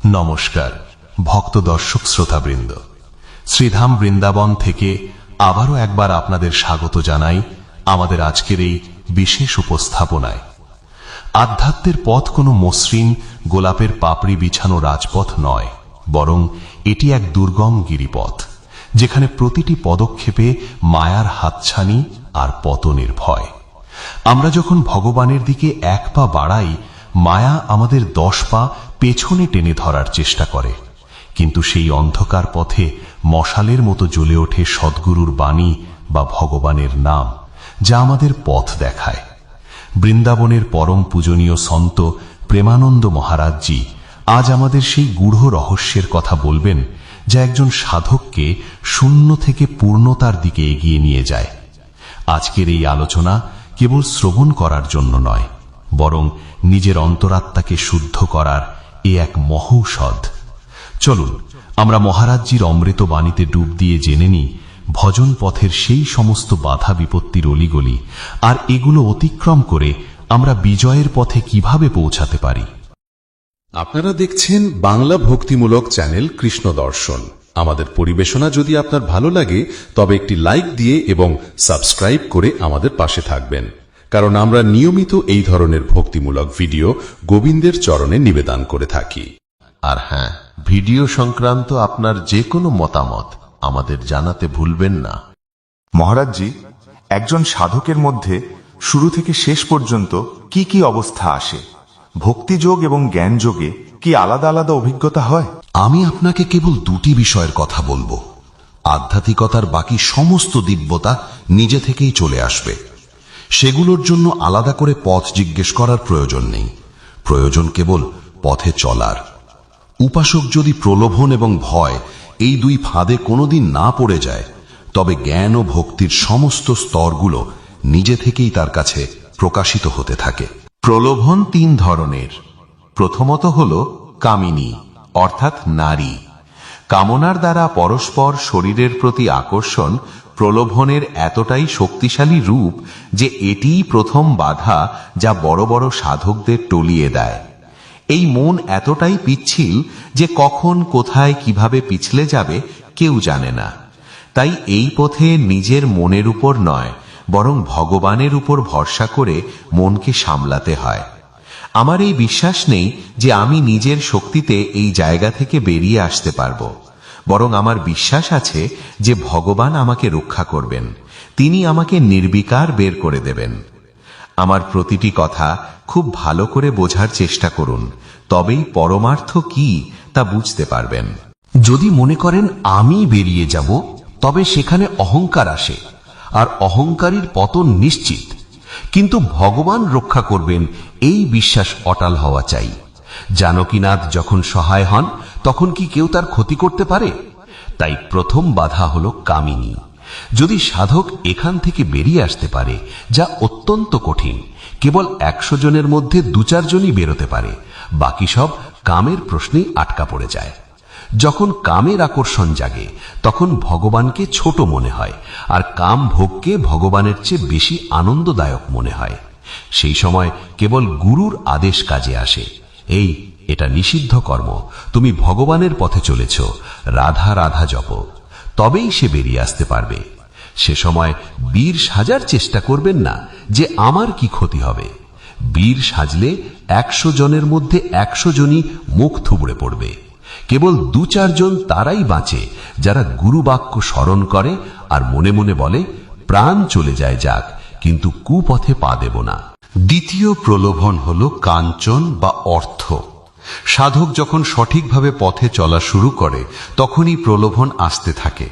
নমস্কার ভক্ত দর্শক শ্রোতাবৃন্দ, শ্রীধাম বৃন্দাবন থেকে আবারও একবার আপনাদের স্বাগত জানাই আমাদের আজকের এই বিশেষ উপস্থাপনায়। আধ্যাত্মের পথ কোনো মসৃণ গোলাপের পাপড়ি বিছানো রাজপথ নয়, বরং এটি এক দুর্গম গিরিপথ, যেখানে প্রতিটি পদক্ষেপে মায়ার হাতছানি আর পতনের ভয়। আমরা যখন ভগবানের দিকে এক পা বাড়াই, মায়া আমাদের 10 পা পেছনে টেনে ধরার চেষ্টা করে, কিন্তু সেই অন্ধকার পথে মশালের মতো জ্বলে ওঠে সদ্গুরুর বাণী বা ভগবানের নাম, যা আমাদের পথ দেখায়। বৃন্দাবনের পরম পূজনীয় সন্ত প্রেমানন্দ মহারাজজি আজ আমাদের সেই গূঢ় রহস্যের কথা বলবেন, যা একজন সাধককে শূন্য থেকে পূর্ণতার দিকে এগিয়ে নিয়ে যায়। আজকের এই আলোচনা কেবল শ্রবণ করার জন্য নয়, বরং নিজের অন্তরাত্মাকে শুদ্ধ করার এ এক মহৌষধ। চলুন আমরা মহারাজজির অমৃত বাণীতে ডুব দিয়ে জেনে নিই ভজন পথের সেই সমস্ত বাধা বিপত্তির অলিগলি, আর এগুলো অতিক্রম করে আমরা বিজয়ের পথে কিভাবে পৌঁছাতে পারি। আপনারা দেখছেন বাংলা ভক্তিমূলক চ্যানেল কৃষ্ণ দর্শন। আমাদের পরিবেশনা যদি আপনার ভালো লাগে, তবে একটি লাইক দিয়ে এবং সাবস্ক্রাইব করে আমাদের পাশে থাকবেন, কারণ আমরা নিয়মিত এই ধরনের ভক্তিমূলক ভিডিও গোবিন্দের চরণে নিবেদন করে থাকি। আর হ্যাঁ, ভিডিও সংক্রান্ত আপনার যে কোনো মতামত আমাদের জানাতে ভুলবেন না। মহারাজজি, একজন সাধকের মধ্যে শুরু থেকে শেষ পর্যন্ত কি কি অবস্থা আসে? ভক্তিযোগ এবং জ্ঞানযোগে কি আলাদা আলাদা অভিজ্ঞতা হয়? আমি আপনাকে কেবল দুটি বিষয়ের কথা বলবো। আধ্যাত্মিকতার বাকি সমস্ত দিব্যতা নিজে থেকেই চলে আসবে। সেগুলোর জন্য আলাদা করে পথ জিজ্ঞেস করার প্রয়োজন নেই, প্রয়োজন কেবল পথে চলার। উপাসক যদি প্রলোভন এবং ভয় এই দুই ফাঁদে কোনোদিন না পড়ে যায়, তবে জ্ঞান ও ভক্তির সমস্ত স্তরগুলো নিজে থেকেই তার কাছে প্রকাশিত হতে থাকে। প্রলোভন 3 ধরনের। প্রথমত হল কামিনী, অর্থাৎ নারী। কামনার দ্বারা পরস্পর শরীরের প্রতি আকর্ষণ প্রলোভনের এতটাই শক্তিশালী রূপ যে এটিই প্রথম বাধা, যা বড় বড় সাধকদের টলিয়ে দেয়। এই মন এতটাই পিচ্ছিল যে কখন কোথায় কিভাবে পিছলে যাবে কেউ জানে না। তাই এই পথে নিজের মনের উপর নয়, বরং ভগবানের উপর ভরসা করে মনকে সামলাতে হয়। আমার এই বিশ্বাস নেই যে আমি নিজের শক্তিতে এই জায়গা থেকে বেরিয়ে আসতে পারবো, বরং আমার বিশ্বাস আছে যে ভগবান আমাকে রক্ষা করবেন, তিনি আমাকে নির্বিকার বের করে দেবেন। আমার প্রতিটি কথা খুব ভালো করে বোঝার চেষ্টা করুন, তবেই পরমার্থ কি তা বুঝতে পারবেন। যদি মনে করেন আমি বেরিয়ে যাব, তবে সেখানে অহংকার আসে, আর অহংকারীর পতন নিশ্চিত। কিন্তু ভগবান রক্ষা করবেন এই বিশ্বাস অটল হওয়া চাই। জানকীনাথ যখন সহায় হন, তখন কি কেউ তার ক্ষতি করতে পারে? তাই প্রথম বাধা হল কামিনী। যদি সাধক এখান থেকে বেরিয়ে আসতে পারে, যা অত্যন্ত কঠিন, কেবল 100 জনের মধ্যে 2-4 জনই বেরোতে পারে, বাকি সব কামের প্রশ্নেই আটকা পড়ে যায়। যখন কামের আকর্ষণ জাগে, তখন ভগবানকে ছোট মনে হয়, আর কাম ভোগকে ভগবানের চেয়ে বেশি আনন্দদায়ক মনে হয়। সেই সময় কেবল গুরুর আদেশ কাজে আসে, এটা নিষিদ্ধ কর্ম, তুমি ভগবানের পথে চলেছ, রাধা রাধা জপ। তবেই সে বেরিয়ে আসতে পারবে। সে সময় বীর সাজার চেষ্টা করবেন না যে আমার কি ক্ষতি হবে। বীর সাজলে 100 জনের মধ্যে 100 জনই মুখ থুবড়ে পড়বে। কেবল 2-4 জন তারাই বাঁচে যারা গুরু বাক্য স্মরণ করে আর মনে মনে বলে, প্রাণ চলে যায় যাক, কিন্তু কুপথে পা দেব না। দ্বিতীয় প্রলোভন হল কাঞ্চন বা অর্থ। সাধক যখন সঠিকভাবে পথে চলা শুরু করে, তখনই প্রলোভন আসতে থাকে।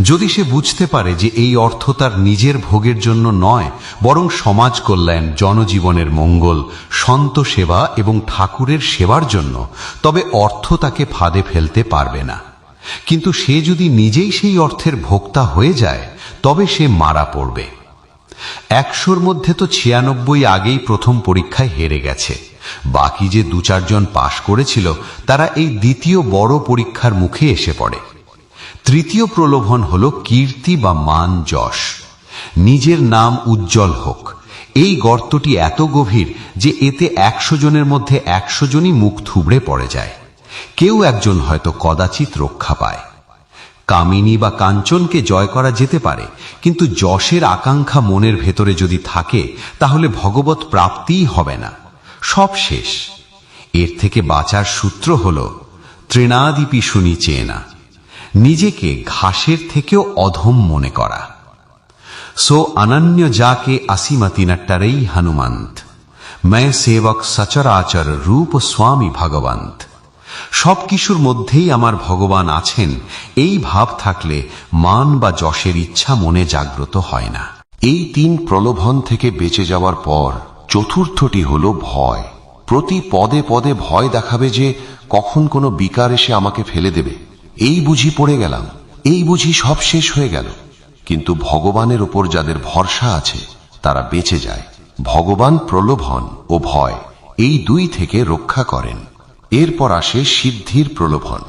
যদি সে বুঝতে পারে যে এই অর্থ তার নিজের ভোগের জন্য নয়, বরং সমাজ কল্যাণ, জনজীবনের মঙ্গল, সন্ত সেবা এবং ঠাকুরের সেবার জন্য, তবে অর্থ তাকে ফাঁদে ফেলতে পারবে না। কিন্তু সে যদি নিজেই সেই অর্থের ভোক্তা হয়ে যায়, তবে সে মারা পড়বে। 100-র মধ্যে তো 96 আগেই প্রথম পরীক্ষায় হেরে গেছে। বাকি যে 2-4 জন পাশ করেছিল, তারা এই দ্বিতীয় বড় পরীক্ষার মুখে এসে পড়ে। তৃতীয় প্রলোভন হল কীর্তি বা মান যশ। নিজের নাম উজ্জ্বল হোক, এই গর্তটি এত গভীর যে এতে 100 জনের মধ্যে 100 জনই মুখ থুবড়ে পড়ে যায়। কেউ একজন হয়তো কদাচিৎ রক্ষা পায়। কামিনী বা কাঞ্চনকে জয় করা যেতে পারে, কিন্তু যশের আকাঙ্ক্ষা মনের ভেতরে যদি থাকে তাহলে ভগবত প্রাপ্তিই হবে না, সব শেষ। এর থেকে বাঁচার সূত্র হল তৃণাদিপি শুনি চেয়ে না, নিজেকে ঘাসের থেকেও অধম মনে করা। সো অনন্য যাকে আসিমতি নট্টরেই হনুমন্ত, मैं सेवक सचराचर रूप स्वामी भगवंत। সব কিছুর মধ্যেই আমার ভগবান আছেন, এই ভাব থাকলে মান বা যশের ইচ্ছা মনে জাগ্রত হয় না। এই 3 প্রলোভন থেকে বেঁচে যাওয়ার পর চতুর্থটি হল ভয়। প্রতি পদে পদে ভয় দেখাবে যে কখন কোনো বিকার এসে আমাকে ফেলে দেবে। এই বুঝি পড়ে গেলাম, এই বুঝি সব শেষ হয়ে গেল। কিন্তু ভগবানের উপর যাদের ভরসা আছে তারা বেঁচে যায়। ভগবান প্রলোভন ও ভয় এই 2 থেকে রক্ষা করেন। এরপর আসে সিদ্ধির প্রলোভন।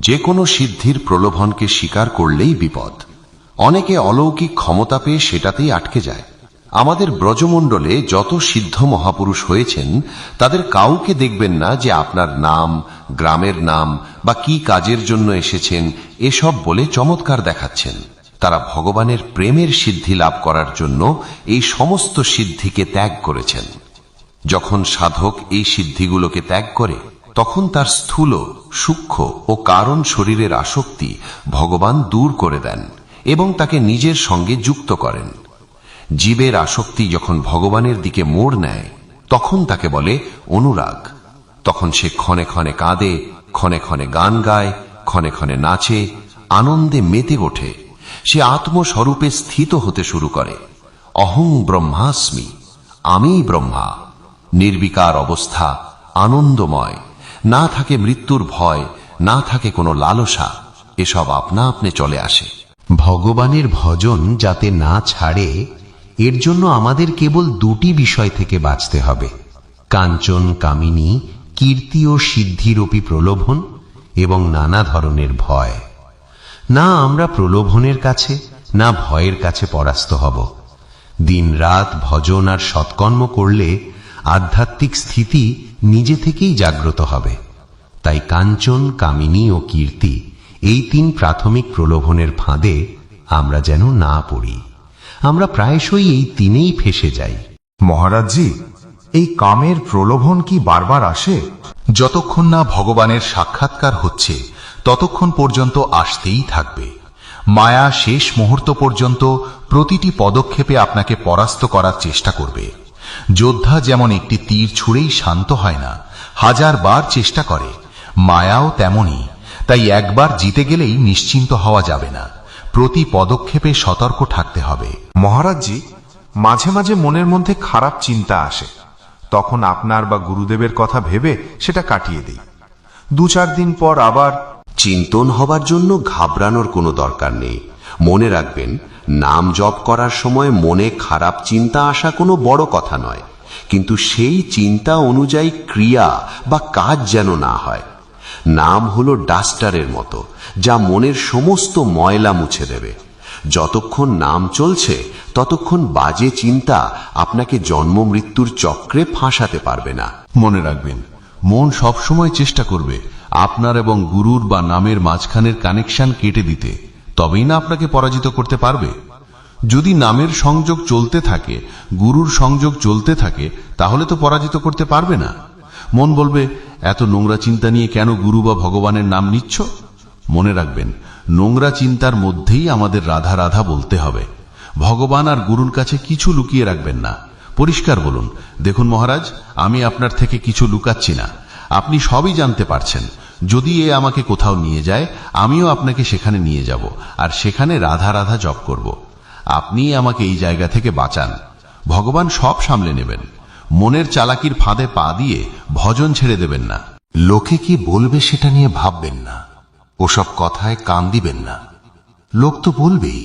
যে কোনো সিদ্ধির প্রলোভনকে স্বীকার করলেই বিপদ। অনেকে অলৌকিক ক্ষমতা পেয়ে সেটাতেই আটকে যায়। আমাদের ব্রজমণ্ডলে যত সিদ্ধ মহাপুরুষ হয়েছেন তাদের কাউকে দেখবেন না যে আপনার নাম, গ্রামের নাম বা কি কাজের জন্য এসেছেন এসব বলে চমৎকার দেখাচ্ছেন। তারা ভগবানের প্রেমের সিদ্ধি লাভ করার জন্য এই সমস্ত সিদ্ধিকে ত্যাগ করেছেন। যখন সাধক এই সিদ্ধিগুলোকে ত্যাগ করে তখন তার স্থূল, সূক্ষ্ম ও কারণ শরীরের আসক্তি ভগবান দূর করে দেন এবং তাকে নিজের সঙ্গে যুক্ত করেন। জীবের আসক্তি যখন ভগবানের দিকে মোড় নেয় তখন তাকে বলে অনুরাগ। তখন সে ক্ষণে ক্ষণে কাঁদে, ক্ষণে ক্ষণে গান গায়, ক্ষণে ক্ষণে নাচে, আনন্দে মেতে ওঠে। সে আত্মস্বরূপে স্থিত হতে শুরু করে। অহং ব্রহ্মাস্মি, আমি ব্রহ্মা। নির্বিকার অবস্থা, আনন্দময়, না থাকে মৃত্যুর ভয়, না থাকে কোনো লালসা, এসব আপনা আপনি চলে আসে। ভগবানের ভজন যাতে না ছাড়ে এর জন্য আমাদের কেবল 2টি বিষয় থেকে বাঁচতে হবে: কাঞ্চন কামিনী, কীর্তি ও সিদ্ধিরূপী প্রলোভন এবং নানা ধরনের ভয়। না আমরা প্রলোভনের কাছে না ভয়ের কাছে পরাস্ত হব। দিন রাত ভজন আর সৎকর্ম করলে আধ্যাত্মিক স্থিতি নিজে থেকেই জাগ্রত হবে। তাই কাঞ্চন, কামিনী ও কীর্তি এই 3 প্রাথমিক প্রলোভনের ফাঁদে আমরা যেন না পড়ি। আমরা প্রায়শই এই 3এই ফেসে যাই। মহারাজজি, এই কামের প্রলোভন কি বারবার আসে? যতক্ষণ না ভগবানের সাক্ষাৎকার হচ্ছে ততক্ষণ পর্যন্ত আসতেই থাকবে। মায়া শেষ মুহূর্ত পর্যন্ত প্রতিটি পদক্ষেপে আপনাকে পরাস্ত করার চেষ্টা করবে। যোদ্ধা যেমন একটি তীর ছুঁড়েই শান্ত হয় না, 1000 বার চেষ্টা করে, মায়াও তেমনই। তাই একবার জিতে গেলেই নিশ্চিন্ত হওয়া যাবে না, প্রতি পদক্ষেপে সতর্ক থাকতে হবে। মহারাজজি, মাঝে মাঝে মনের মধ্যে খারাপ চিন্তা আসে। তখন আপনার বা গুরুদেবের কথা ভেবে সেটা কাটিয়ে দিই। 2-4 দিন পর আবার চিন্তন হবার জন্য ঘাবড়ানোর কোনো দরকার নেই। মনে রাখবেন, নাম জপ করার সময় মনে খারাপ চিন্তা আসা কোনো বড় কথা নয়, কিন্তু সেই চিন্তা অনুযায়ী ক্রিয়া বা কাজ যেন না হয়। নাম হলো ডাস্টারের মতো, যা মনের সমস্ত ময়লা মুছে দেবে। যতক্ষণ নাম চলছে ততক্ষণ বাজে চিন্তা আপনাকে জন্ম মৃত্যুর চক্রে ফাঁসাতে পারবে না। মনে রাখবেন, মন সবসময় চেষ্টা করবে আপনার এবং গুরুর বা নামের মাঝখানের কানেকশন কেটে দিতে, তবেই না আপনাকে পরাজিত করতে পারবে। যদি নামের সংযোগ চলতে থাকে, গুরুর সংযোগ চলতে থাকে, তাহলে তো পরাজিত করতে পারবে না। মন বলবে, এত নোংরা চিন্তা নিয়ে কেন গুরু বা ভগবানের নাম নিচ্ছ? মনে রাখবেন, নোংরা চিন্তার মধ্যেই আমাদের রাধা রাধা বলতে হবে। ভগবান আর গুরুর কাছে কিছু লুকিয়ে রাখবেন না। পরিষ্কার বলুন, দেখুন মহারাজ, আমি আপনার থেকে কিছু লুকাচ্ছি না, আপনি সবই জানতে পারছেন। যদি এ আমাকে কোথাও নিয়ে যায়, আমিও আপনাকে সেখানে নিয়ে যাব, আর সেখানে রাধা রাধা জপ করব। আপনি আমাকে এই জায়গা থেকে বাঁচান। ভগবান সব সামলে নেবেন। মনের চালাকির ফাঁদে পা দিয়ে ভজন ছেড়ে দেবেন না। লোকে কি বলবে সেটা নিয়ে ভাববেন না, ওসব কথায় কান দিবেন না। লোক তো বলবেই।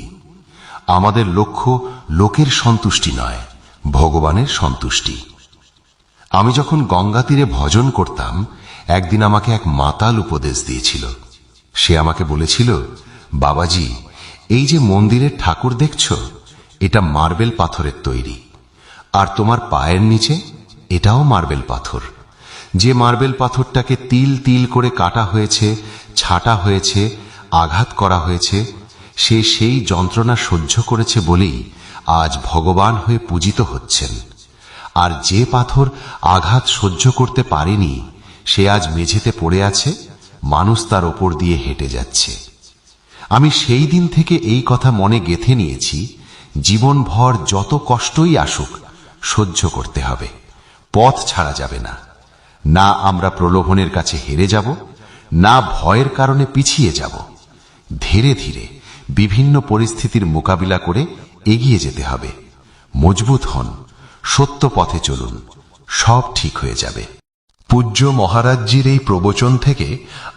আমাদের লক্ষ্য লোকের সন্তুষ্টি নয়, ভগবানের সন্তুষ্টি। আমি যখন গঙ্গা তীরে ভজন করতাম, একদিন আমাকে এক মাতাল উপদেশ দিয়েছিল। সে আমাকে বলেছিল, বাবাজি, এই যে মন্দিরের ঠাকুর দেখছ, এটা মার্বেল পাথরের তৈরি, আর তোমার পায়ের নিচে এটাও মার্বেল পাথর। যে মার্বেল পাথরটাকে তিল তিল করে কাটা হয়েছে, ছাটা হয়েছে, আঘাত করা হয়েছে, সে সেই যন্ত্রণা সহ্য করেছে বলেই আজ ভগবান হয়ে পূজিত হচ্ছেন। আর যে পাথর আঘাত সহ্য করতে পারেনি, সে আজ মেঝেতে পড়ে আছে, মানুষ তার ওপর দিয়ে হেঁটে যাচ্ছে। আমি সেই দিন থেকে এই কথা মনে গেঁথে নিয়েছি, জীবনভর যত কষ্টই আসুক সহ্য করতে হবে, পথ ছাড়া যাবে না। না আমরা প্রলোভনের কাছে হেরে যাব, না ভয়ের কারণে পিছিয়ে যাব। ধীরে ধীরে বিভিন্ন পরিস্থিতির মোকাবিলা করে এগিয়ে যেতে হবে। মজবুত হন, সত্য পথে চলুন, সব ঠিক হয়ে যাবে। পূজ্য মহারাজজির এই প্রবচন থেকে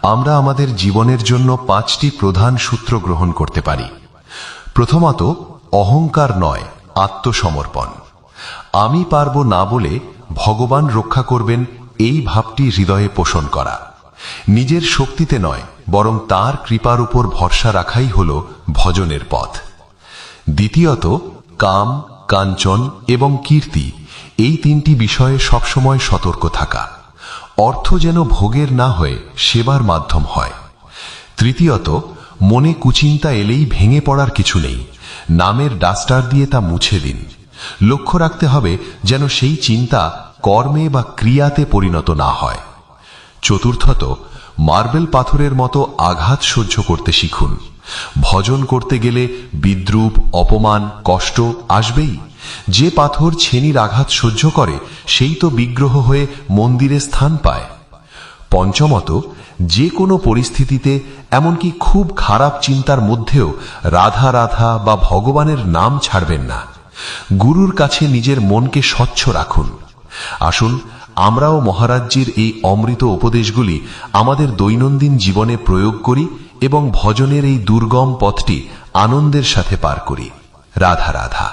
আমরা আমাদের জীবনের জন্য 5টি প্রধান সূত্র গ্রহণ করতে পারি। প্রথমত, অহংকার নয়, আত্মসমর্পণ। আমি পারবো না বলে ভগবান রক্ষা করবেন, এই ভাবটি হৃদয়ে পোষণ করা। নিজের শক্তিতে নয়, বরং তার কৃপার উপর ভরসা রাখাই হল ভজনের পথ। দ্বিতীয়ত, কাম, কাঞ্চন এবং কীর্তি, এই 3টি বিষয়ে সবসময় সতর্ক থাকা। অর্থ যেন ভোগের না হয়ে সেবার মাধ্যম হয়। তৃতীয়ত, মনে কুচিন্তা এলেই ভেঙে পড়ার কিছু নেই, নামের ডাস্টার দিয়ে তা মুছে দিন। লক্ষ্য রাখতে হবে যেন সেই চিন্তা কর্মে বা ক্রিয়াতে পরিণত না হয়। চতুর্থত, মার্বেল পাথরের মতো আঘাত সহ্য করতে শিখুন। ভজন করতে গেলে বিদ্রূপ, অপমান, কষ্ট আসবেই। যে পাথর ছেনির আঘাত সহ্য করে, সেই তো বিগ্রহ হয়ে মন্দিরে স্থান পায়। পঞ্চমত, যে কোনো পরিস্থিতিতে, এমনকি খুব খারাপ চিন্তার মধ্যেও রাধা রাধা বা ভগবানের নাম ছাড়বেন না। গুরুর কাছে নিজের মনকে স্বচ্ছ রাখুন। আসুন আমরাও মহারাজজির এই অমৃত উপদেশগুলি আমাদের দৈনন্দিন জীবনে প্রয়োগ করি এবং ভজনের এই দুর্গম পথটি আনন্দের সাথে পার করি। রাধা রাধা।